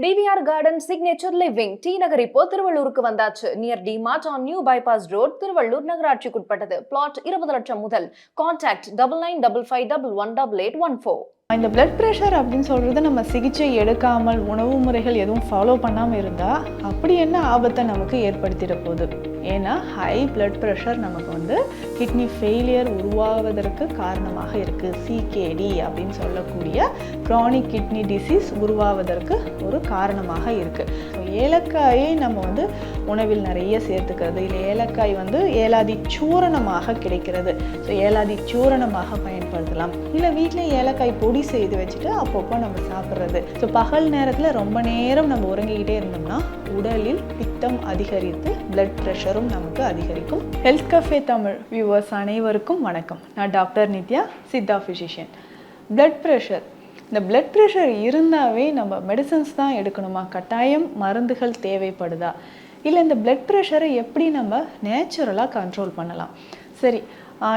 DVR garden signature living T Nagar இப்போ திருவள்ளூருக்கு வந்தாச்சு. Near D Mart on new bypass road, Tiruvallur நகராட்சிக்குட்பட்டது. பிளாட் 20 லட்சம் முதல். கான்டாக்ட் 9955518814. இந்த பிளட் ப்ரெஷர் அப்படின்னு சொல்கிறது நம்ம சிகிச்சை எடுக்காமல் உணவு முறைகள் எதுவும் ஃபாலோ பண்ணாமல் இருந்தால் அப்படி என்ன ஆபத்தை நமக்கு ஏற்படுத்திட போகுது. ஏன்னா ஹை பிளட் ப்ரெஷர் நமக்கு வந்து கிட்னி ஃபெயிலியர் உருவாவதற்கு காரணமாக இருக்குது. சிகேடி அப்படின்னு சொல்லக்கூடிய க்ரானிக் கிட்னி டிசீஸ் உருவாவதற்கு ஒரு காரணமாக இருக்குது. ஸோ ஏலக்காயை நம்ம வந்து உணவில் நிறைய சேர்த்துக்கிறது, இல்லை ஏலக்காய் வந்து ஏலாதி சூரணமாக கிடைக்கிறது. ஸோ ஏலாதி சூரணமாக பயன்படுத்தலாம். இல்லை வீட்டில் ஏலக்காய் பொடி செய்து வச்சுட்டு அப்பப்போ நம்ம சாப்பிட்றது. ஸோ பகல் நேரத்தில் ரொம்ப நேரம் நம்ம உறங்கிக்கிட்டே இருந்தோம்னா உடலில் பித்தம் அதிகரித்து பிளட் ப்ரெஷரும் நமக்கு அதிகரிக்கும். ஹெல்த் கஃபே தமிழ் வியூவர்ஸ் அனைவருக்கும் வணக்கம். நான் doctor Nithya, Siddha physician. Blood pressure, இந்த பிளட் ப்ரெஷர் இருந்தாவே நம்ம மெடிசன்ஸ் தான் எடுக்கணுமா? கட்டாயம் மருந்துகள் தேவைப்படுதா? இல்லை இந்த பிளட் ப்ரெஷரை எப்படி நம்ம நேச்சுரலாக கண்ட்ரோல் பண்ணலாம்? சரி,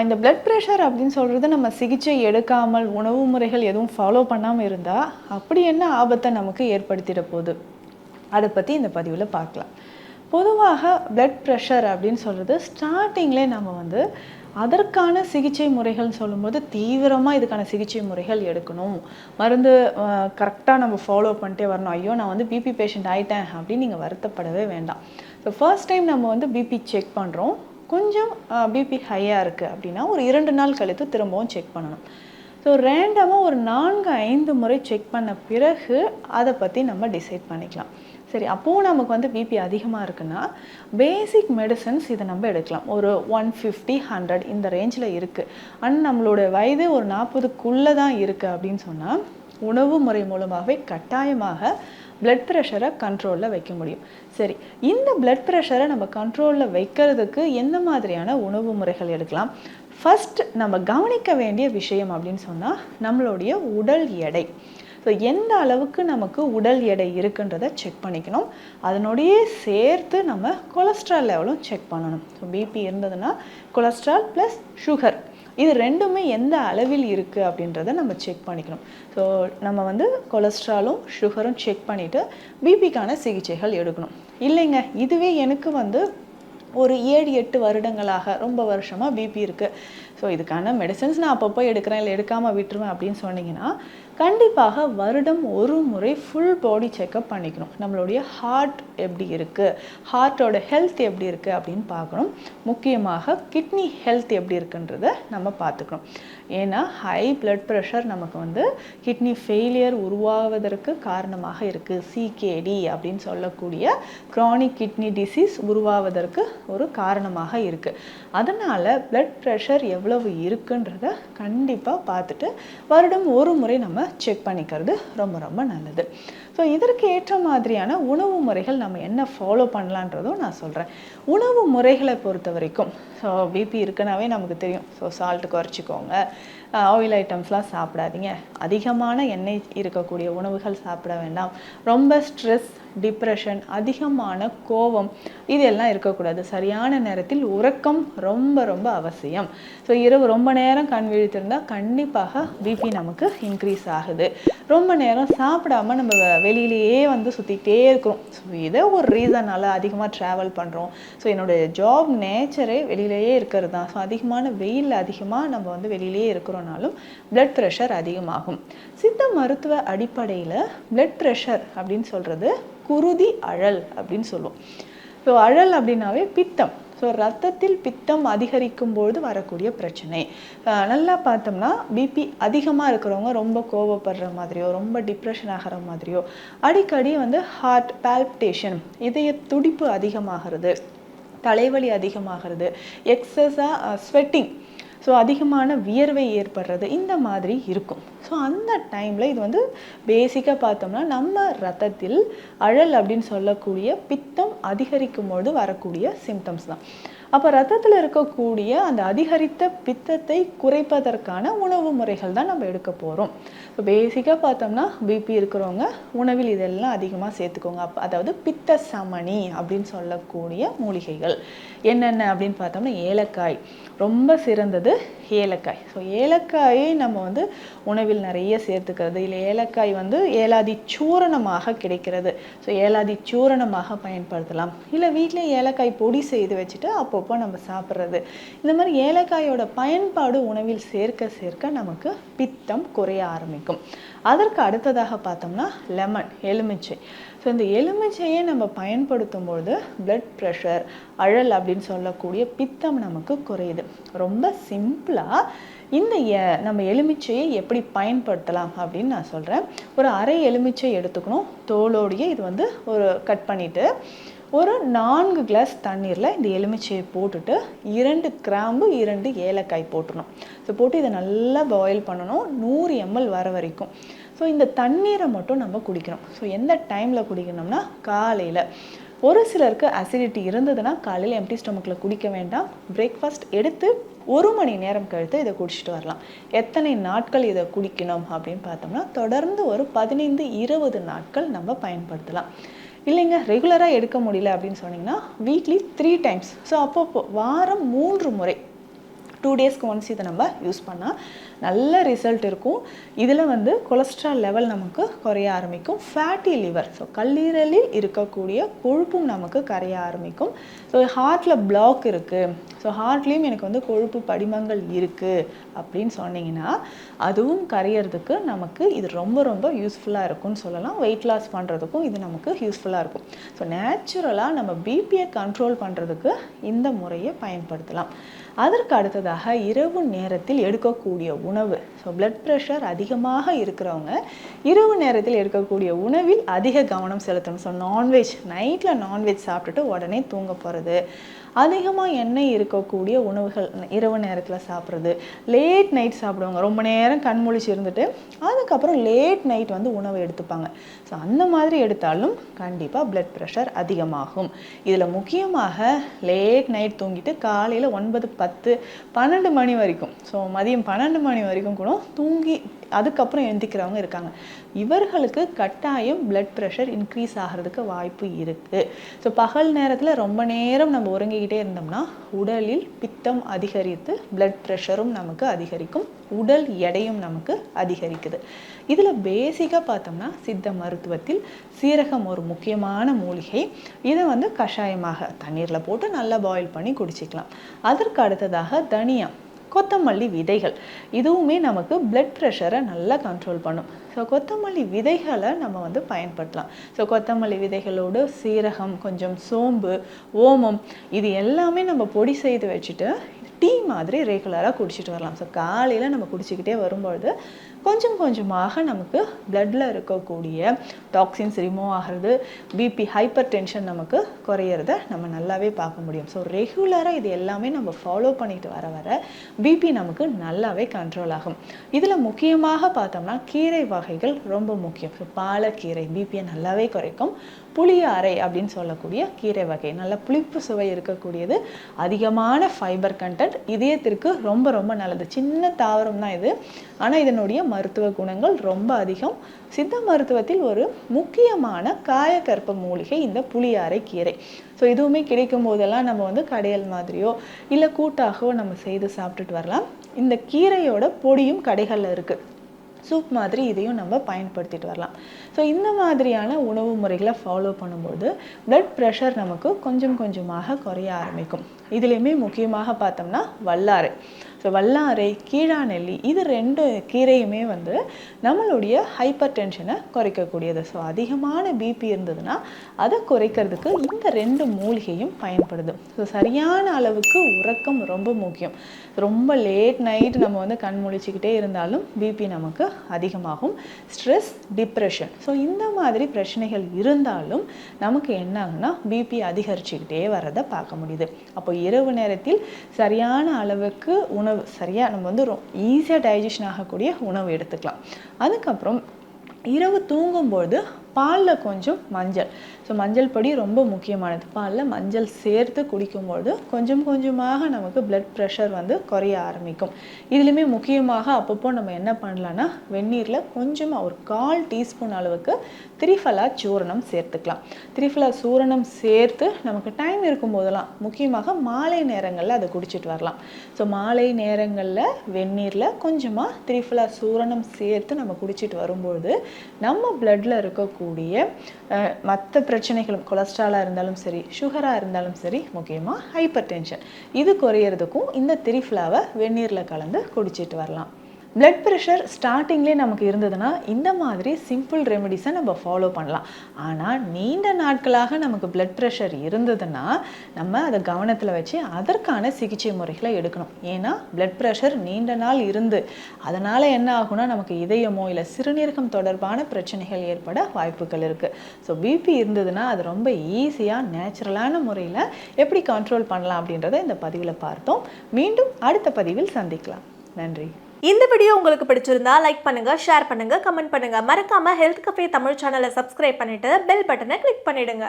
இந்த பிளட் ப்ரெஷர் அப்படின்னு சொல்கிறது நம்ம சிகிச்சை எடுக்காமல் உணவு முறைகள் எதுவும் ஃபாலோ பண்ணாமல் இருந்தால் அப்படி என்ன ஆபத்தை நமக்கு ஏற்படுத்திட போகுது, அதை பற்றி இந்த பதிவில் பார்க்கலாம். பொதுவாக பிளட் ப்ரெஷர் அப்படின்னு சொல்கிறது ஸ்டார்டிங்லேயே நம்ம வந்து அதற்கான சிகிச்சை முறைகள்னு சொல்லும்போது தீவிரமாக இதுக்கான சிகிச்சை முறைகள் எடுக்கணும், மருந்து கரெக்டாக நம்ம ஃபாலோ பண்ணிட்டே வரணும். ஐயோ நான் வந்து பிபி பேஷண்ட் ஆகிட்டேன் அப்படின்னு நீங்கள் வருத்தப்படவே வேண்டாம். ஸோ ஃபர்ஸ்ட் டைம் நம்ம வந்து பிபி செக் பண்ணுறோம், கொஞ்சம் பிபி ஹையாக இருக்குது அப்படின்னா ஒரு 2 நாள் கழித்து திரும்பவும் செக் பண்ணணும். ஸோ ரேண்டமாக ஒரு 4-5 முறை செக் பண்ண பிறகு அதை பற்றி நம்ம டிசைட் பண்ணிக்கலாம். சரி, அப்போது நமக்கு வந்து பிபி அதிகமாக இருக்குன்னா பேசிக் மெடிசன்ஸ் இதை நம்ம எடுக்கலாம். ஒரு 150-100 இந்த ரேஞ்சில் இருக்குது. ஆனால் நம்மளோட வயது ஒரு 40க்குள்ளே தான் இருக்குது அப்படின்னு சொன்னால் உணவு முறை மூலமாகவே கட்டாயமாக பிளட் ப்ரெஷரை கண்ட்ரோலில் வைக்க முடியும். சரி, இந்த பிளட் ப்ரெஷரை நம்ம கண்ட்ரோலில் வைக்கிறதுக்கு எந்த மாதிரியான உணவு முறைகள் எடுக்கலாம்? ஃபஸ்ட் நம்ம கவனிக்க வேண்டிய விஷயம் அப்படின்னு சொன்னால் நம்மளுடைய உடல் எடை. ஸோ எந்த அளவுக்கு நமக்கு உடல் எடை இருக்குன்றதை செக் பண்ணிக்கணும். அதனோடையே சேர்த்து நம்ம கொலஸ்ட்ரால் லெவலும் செக் பண்ணணும். ஸோ பிபி இருந்ததுன்னா கொலஸ்ட்ரால் ப்ளஸ் சுகர் இது ரெண்டுமே எந்த அளவில் இருக்குது அப்படின்றத நம்ம செக் பண்ணிக்கணும். ஸோ நம்ம வந்து கொலஸ்ட்ராலும் சுகரும் செக் பண்ணிவிட்டு பிபிக்கான சிகிச்சைகள் எடுக்கணும். இல்லைங்க இதுவே எனக்கு வந்து ஒரு 7-8 வருடங்களாக ரொம்ப வருஷமாக பிபி இருக்குது, ஸோ இதுக்கான மெடிசன்ஸ் நான் அப்பப்போ எடுக்கிறேன், இல்லை எடுக்காமல் விட்டுருவேன் அப்படின்னு சொன்னீங்கன்னா கண்டிப்பாக வருடம் ஒரு முறை ஃபுல் பாடி செக்கப் பண்ணிக்கணும். நம்மளுடைய ஹார்ட் எப்படி இருக்குது, ஹார்ட்டோட ஹெல்த் எப்படி இருக்குது அப்படின்னு பார்க்கணும். முக்கியமாக கிட்னி ஹெல்த் எப்படி இருக்குன்றதை நம்ம பார்த்துக்கணும். ஏன்னா ஹை பிளட் ப்ரெஷர் நமக்கு வந்து கிட்னி ஃபெயிலியர் உருவாவதற்கு காரணமாக இருக்குது. சிகேடி அப்படின்னு சொல்லக்கூடிய க்ரானிக் கிட்னி டிசீஸ் உருவாவதற்கு ஒரு காரணமாக இருக்குது. அதனால் பிளட் ப்ரெஷர் எவ்வளவு இருக்குன்றத கண்டிப்பாக பார்த்துட்டு வருடம் ஒரு முறை நம்ம செக் பண்ணிக்கிறது ரொம்ப ரொம்ப நல்லது. ஸோ இதற்கு ஏற்ற மாதிரியான உணவு முறைகள் நம்ம என்ன ஃபாலோ பண்ணலான்றதும் நான் சொல்கிறேன். உணவு முறைகளை பொறுத்த வரைக்கும் ஸோ பிபி இருக்குனாவே நமக்கு தெரியும். ஸோ சால்ட்டு குறைச்சிக்கோங்க, ஆயில் ஐட்டம்ஸ்லாம் சாப்பிடாதீங்க, அதிகமான எண்ணெய் இருக்கக்கூடிய உணவுகள் சாப்பிட வேண்டாம், ரொம்ப ஸ்ட்ரெஸ், டிப்ரெஷன், அதிகமான கோபம் இதெல்லாம் இருக்கக்கூடாது. சரியான நேரத்தில் உறக்கம் ரொம்ப ரொம்ப அவசியம். ஸோ இரவு ரொம்ப நேரம் கண் விழித்திருந்தால் கண்டிப்பாக பிபி நமக்கு இன்க்ரீஸ் ஆகுது. ரொம்ப நேரம் சாப்பிடாம நம்ம வெளியிலேயே வந்து சுற்றிக்கிட்டே இருக்கிறோம். ஸோ இதை ஒரு ரீசனால் அதிகமாக ட்ராவல் பண்ணுறோம். ஸோ என்னோடய ஜாப் நேச்சரே வெளியிலேயே இருக்கிறது தான். ஸோ அதிகமான வெயில் அதிகமாக நம்ம வந்து வெளியிலேயே இருக்கிறோனாலும் பிளட் ப்ரெஷர் அதிகமாகும். சித்த மருத்துவ அடிப்படையில் பிளட் ப்ரெஷர் அப்படின்னு சொல்கிறது குருதி அழல் அப்படின்னு சொல்லுவோம். ஸோ அழல் அப்படின்னாவே பித்தம். ஸோ ரத்தத்தில் பித்தம் அதிகரிக்கும் பொழுது வரக்கூடிய பிரச்சனை. நல்லா பார்த்தோம்னா பிபி அதிகமாக இருக்கிறவங்க ரொம்ப கோபப்படுற மாதிரியோ, ரொம்ப டிப்ரெஷன் ஆகிற மாதிரியோ, அடிக்கடி வந்து ஹார்ட் பால்பிட்டேஷன், இதய துடிப்பு அதிகமாகிறது, தலைவலி அதிகமாகிறது, எக்ஸஸாக ஸ்வெட்டிங், ஸோ அதிகமான வியர்வை ஏற்படுறது, இந்த மாதிரி இருக்கும். ஸோ அந்த டைமில் இது வந்து பேசிக்காக பார்த்தோம்னா நம்ம ரத்தத்தில் அழல் அப்படின்னு சொல்லக்கூடிய பித்தம் அதிகரிக்கும் பொழுது வரக்கூடிய சிம்டம்ஸ் தான். அப்போ ரத்தத்தில் இருக்கக்கூடிய அந்த அதிகரித்த பித்தத்தை குறைப்பதற்கான உணவு முறைகள் தான் நம்ம எடுக்க போகிறோம். இப்போ பேசிக்காக பார்த்தோம்னா பிபி இருக்கிறவங்க உணவில் இதெல்லாம் அதிகமாக சேர்த்துக்கோங்க. அதாவது பித்த சமனி அப்படின்னு சொல்லக்கூடிய மூலிகைகள் என்னென்ன அப்படின்னு பார்த்தோம்னா ஏலக்காய், ரொம்ப சிறந்தது ஏலக்காய். ஸோ ஏலக்காயை நம்ம வந்து உணவில் நிறைய சேர்த்துக்கிறது, இல்லை ஏலக்காய் வந்து ஏலாதி சூரணமாக கிடைக்கிறது. ஸோ ஏலாதி சூரணமாக பயன்படுத்தலாம், இல்லை வீட்டில் ஏலக்காய் பொடி செய்து வச்சுட்டு அப்பப்போ நம்ம சாப்பிட்றது. இந்த மாதிரி ஏலக்காயோட பயன்பாடு உணவில் சேர்க்க சேர்க்க நமக்கு பித்தம் குறைய ஆரம்பிக்கும். அதற்கு அடுத்ததாக பார்த்தோம்னா லெமன், எலுமிச்சை. ஸோ இந்த எலுமிச்சையை நம்ம பயன்படுத்தும் பொழுது பிளட் ப்ரெஷர், அழல் அப்படின்னு சொல்லக்கூடிய பித்தம் நமக்கு குறையுது. ரொம்ப சிம்பிளாக இந்த நம்ம எலுமிச்சையை எப்படி பயன்படுத்தலாம் அப்படின்னு நான் சொல்கிறேன். ஒரு அரை எலுமிச்சை எடுத்துக்கணும், தோலோடைய. இது வந்து ஒரு கட் பண்ணிவிட்டு ஒரு 4 கிளாஸ் தண்ணீரில் இந்த எலுமிச்சையை போட்டுட்டு 2 கிராம்பு 2 ஏலக்காய் போட்டுடணும். ஸோ போட்டு இதை நல்லா பாயில் பண்ணணும் 100 ml வர வரைக்கும். ஸோ இந்த தண்ணீரை மட்டும் நம்ம குடிக்கணும். ஸோ எந்த டைமில் குடிக்கணும்னா காலையில். ஒரு சிலருக்கு அசிடிட்டி இருந்ததுன்னா காலையில் எம்டி ஸ்டொமக்கில் குடிக்க வேண்டாம். பிரேக்ஃபாஸ்ட் எடுத்து 1 மணி நேரம் கழித்து இதை குடிச்சிட்டு வரலாம். எத்தனை நாட்கள் இதை குடிக்கணும் அப்படின்னு பார்த்தோம்னா தொடர்ந்து ஒரு 15-20 நாட்கள் நம்ம பயன்படுத்தலாம். இல்லைங்க ரெகுலராக எடுக்க முடியல அப்படின்னு சொன்னீங்கன்னா வீக்லி 3 டைம்ஸ். ஸோ அப்போ வாரம் 3 முறை 2 டேஸ்க்கு ஒன்ஸ் இதை நம்ம யூஸ் பண்ணால் நல்ல ரிசல்ட் இருக்கும். இதில் வந்து கொலஸ்ட்ரால் லெவல் நமக்கு குறைய ஆரம்பிக்கும். ஃபேட்டி லிவர், ஸோ கல்லீரலில் இருக்கக்கூடிய கொழுப்பும் நமக்கு கரைய ஆரம்பிக்கும். ஸோ ஹார்ட்டில் பிளாக் இருக்குது, ஸோ ஹார்ட்லேயும் எனக்கு வந்து கொழுப்பு படிமங்கள் இருக்குது அப்படின்னு சொன்னீங்கன்னா அதுவும் கரையிறதுக்கு நமக்கு இது ரொம்ப ரொம்ப யூஸ்ஃபுல்லாக இருக்கும்னு சொல்லலாம். வெயிட் லாஸ் பண்ணுறதுக்கும் இது நமக்கு யூஸ்ஃபுல்லாக இருக்கும். ஸோ நேச்சுரலாக நம்ம பிபியை கண்ட்ரோல் பண்ணுறதுக்கு இந்த முறையை பயன்படுத்தலாம். அதற்கு அடுத்ததாக இரவு நேரத்தில் எடுக்கக்கூடிய உணவு. ஸோ பிளட் ப்ரெஷர் அதிகமாக இருக்கிறவங்க இரவு நேரத்தில் எடுக்கக்கூடிய உணவில் அதிக கவனம் செலுத்தணும். ஸோ நான்வெஜ், நைட்டில் நான்வெஜ் சாப்பிட்டுட்டு உடனே தூங்க போகிறது, அதிகமாக எண்ணெய் இருக்கக்கூடிய உணவுகள் இரவு நேரத்தில் சாப்பிட்றது, லேட் நைட் சாப்பிடுவாங்க, ரொம்ப நேரம் கண் முழிச்சு இருந்துட்டு அதுக்கப்புறம் லேட் நைட் வந்து உணவு எடுத்துப்பாங்க. ஸோ அந்த மாதிரி எடுத்தாலும் கண்டிப்பாக பிளட் ப்ரெஷர் அதிகமாகும். இதில் முக்கியமாக லேட் நைட் தூங்கிட்டு காலையில் 9, 10, 12 மணி வரைக்கும், ஸோ மதியம் 12 மணி வரைக்கும் கூட தூங்கி அதுக்கப்புறம் எழுந்திக்கிறவங்க இருக்காங்க. இவர்களுக்கு கட்டாயம் பிளட் ப்ரெஷர் இன்க்ரீஸ் ஆகிறதுக்கு வாய்ப்பு இருக்குது. ஸோ பகல் நேரத்தில் ரொம்ப நேரம் நம்ம உறங்கிக்கிட்டே இருந்தோம்னா உடலில் பித்தம் அதிகரித்து பிளட் ப்ரெஷரும் நமக்கு அதிகரிக்கும், உடல் எடையும் நமக்கு அதிகரிக்குது. இதில் பேசிக்காக பார்த்தோம்னா சித்த மருத்துவத்தில் சீரகம் ஒரு முக்கியமான மூலிகை. இதை வந்து கஷாயமாக தண்ணீரில் போட்டு நல்லா பாயில் பண்ணி குடிச்சிக்கலாம். அதற்கு அடுத்ததாக தனியா, கொத்தமல்லி விதைகள், இதுவுமே நமக்கு பிளட் ப்ரெஷரை நல்லா கண்ட்ரோல் பண்ணும். ஸோ கொத்தமல்லி விதைகளை நம்ம வந்து பயன்படுத்தலாம். ஸோ கொத்தமல்லி விதைகளோடு சீரகம், கொஞ்சம் சோம்பு, ஓமம், இது எல்லாமே நம்ம பொடி செய்து வச்சுட்டு டீ மாதிரி ரெகுலராக குடிச்சிட்டு வரலாம். ஸோ காலையில் நம்ம குடிச்சிக்கிட்டே வரும்பொழுது கொஞ்சம் கொஞ்சமாக நமக்கு பிளட்டில் இருக்கக்கூடிய டாக்ஸின்ஸ் ரிமூவ் ஆகிறது, பிபி ஹைப்பர் டென்ஷன் நமக்கு குறையிறத நம்ம நல்லாவே பார்க்க முடியும். ஸோ ரெகுலராக இது எல்லாமே நம்ம ஃபாலோ பண்ணிட்டு வர வர பிபி நமக்கு நல்லாவே கண்ட்ரோல் ஆகும். இதில் முக்கியமாக பார்த்தோம்னா கீரை வகைகள் ரொம்ப முக்கியம். ஸோ பாலக்கீரை பிபியை நல்லாவே குறைக்கும். புளியாரை அப்படின்னு சொல்லக்கூடிய கீரை வகை நல்ல புளிப்பு சுவை இருக்கக்கூடியது, அதிகமான ஃபைபர் கண்டென்ட், இதயத்திற்கு ரொம்ப ரொம்ப நல்லது. சின்ன தாவரம் தான் இது, ஆனால் இதனுடைய மருத்துவ குணங்கள் ரொம்ப அதிகம். சித்த மருத்துவத்தில் ஒரு முக்கியமான காயகற்ப மூலிகை இந்த புளியாரை கீரை. ஸோ இதுவுமே கிடைக்கும் போதெல்லாம் நம்ம வந்து கடையல் மாதிரியோ இல்லை கூட்டாகவோ நம்ம செய்து சாப்பிட்டுட்டு வரலாம். இந்த கீரையோட பொடியும் கடைகளில் இருக்குது, சூப் மாதிரி இதையும் நம்ம பயன்படுத்திட்டு வரலாம். ஸோ இந்த மாதிரியான உணவு முறைகளை ஃபாலோ பண்ணும்போது பிளட் ப்ரெஷர் நமக்கு கொஞ்சம் கொஞ்சமாக குறைய ஆரம்பிக்கும். இதுலேயுமே முக்கியமாக பார்த்தோம்னா வல்லாரை. ஸோ வல்லாரை, கீழாநெல்லி, இது 2 கீரையுமே வந்து நம்மளுடைய ஹைப்பர் டென்ஷனை குறைக்கக்கூடியது. ஸோ அதிகமான பிபி இருந்ததுன்னா அதை குறைக்கிறதுக்கு இந்த 2 மூலிகையும் பயன்படுது. ஸோ சரியான அளவுக்கு உறக்கம் ரொம்ப முக்கியம். ரொம்ப லேட் நைட் நம்ம வந்து கண் முழிச்சுக்கிட்டே இருந்தாலும் பிபி நமக்கு அதிகமாகும். ஸ்ட்ரெஸ், டிப்ரெஷன், ஸோ இந்த மாதிரி பிரச்சனைகள் இருந்தாலும் நமக்கு என்ன ஆகுனா பிபி அதிகரிச்சுக்கிட்டே வரதை பார்க்க முடியுது. அப்போ இரவு நேரத்தில் சரியான அளவுக்கு உணவு, சரியாக நம்ம வந்து ஈஸியாக டைஜஷன் ஆகக்கூடிய உணவு எடுத்துக்கலாம். அதுக்கப்புறம் இரவு தூங்கும்பொழுது பாலில் கொஞ்சம் மஞ்சள். ஸோ மஞ்சள் பொடி ரொம்ப முக்கியமானது. பாலில் மஞ்சள் சேர்த்து குடிக்கும்பொழுது கொஞ்சம் கொஞ்சமாக நமக்கு பிளட் ப்ரெஷர் வந்து குறைய ஆரம்பிக்கும். இதுலேயுமே முக்கியமாக அப்பப்போ நம்ம என்ன பண்ணலான்னா வெந்நீரில் கொஞ்சமாக ஒரு 1/4 டீஸ்பூன் அளவுக்கு திரிஃபலா சூரணம் சேர்த்துக்கலாம். திரிஃபலா சூரணம் சேர்த்து நமக்கு டைம் இருக்கும்போதெல்லாம் முக்கியமாக மாலை நேரங்களில் அதை குடிச்சிட்டு வரலாம். ஸோ மாலை நேரங்களில் வெந்நீரில் கொஞ்சமாக திரிஃபலா சூரணம் சேர்த்து நம்ம குடிச்சிட்டு வரும்பொழுது நம்ம பிளட்டில் இருக்கக்கூடிய மற்ற பிரச்சனைகளும் கொலஸ்ட்ராலாக இருந்தாலும் சரி, சுகராக இருந்தாலும் சரி, முக்கியமாக ஹைப்பர் டென்ஷன் இது குறையிறதுக்கும் இந்த திரிஃபலாவை வெந்நீரில் கலந்து குடிச்சிட்டு வரலாம். பிளட் ப்ரெஷர் ஸ்டார்டிங்லேயே நமக்கு இருந்ததுன்னா இந்த மாதிரி சிம்பிள் ரெமெடிஸை நம்ம ஃபாலோ பண்ணலாம். ஆனால் நீண்ட நாட்களாக நமக்கு பிளட் ப்ரெஷர் இருந்ததுன்னா நம்ம அதை கவனத்தில் வச்சு அதற்கான சிகிச்சை முறைகளை எடுக்கணும். ஏன்னா பிளட் ப்ரெஷர் நீண்ட நாள் இருந்து அதனால் என்ன ஆகும்னா நமக்கு இதயமோ இல்லை சிறுநீரகம் தொடர்பான பிரச்சனைகள் ஏற்பட வாய்ப்புகள் இருக்குது. ஸோ பிபி இருந்ததுன்னா அது ரொம்ப ஈஸியாக நேச்சுரலான முறையில் எப்படி கண்ட்ரோல் பண்ணலாம் அப்படின்றத இந்த பதிவில் பார்த்தோம். மீண்டும் அடுத்த பதிவில் சந்திக்கலாம். நன்றி. இந்த வீடியோ உங்களுக்கு பிடிச்சிருந்தா லைக் பண்ணுங்க, ஷேர் பண்ணுங்க, கமெண்ட் பண்ணுங்க. மறக்காம ஹெல்த் கஃபே தமிழ் சேனலை சப்ஸ்கிரைப் பண்ணிட்டு பெல் பட்டனை கிளிக் பண்ணிடுங்க.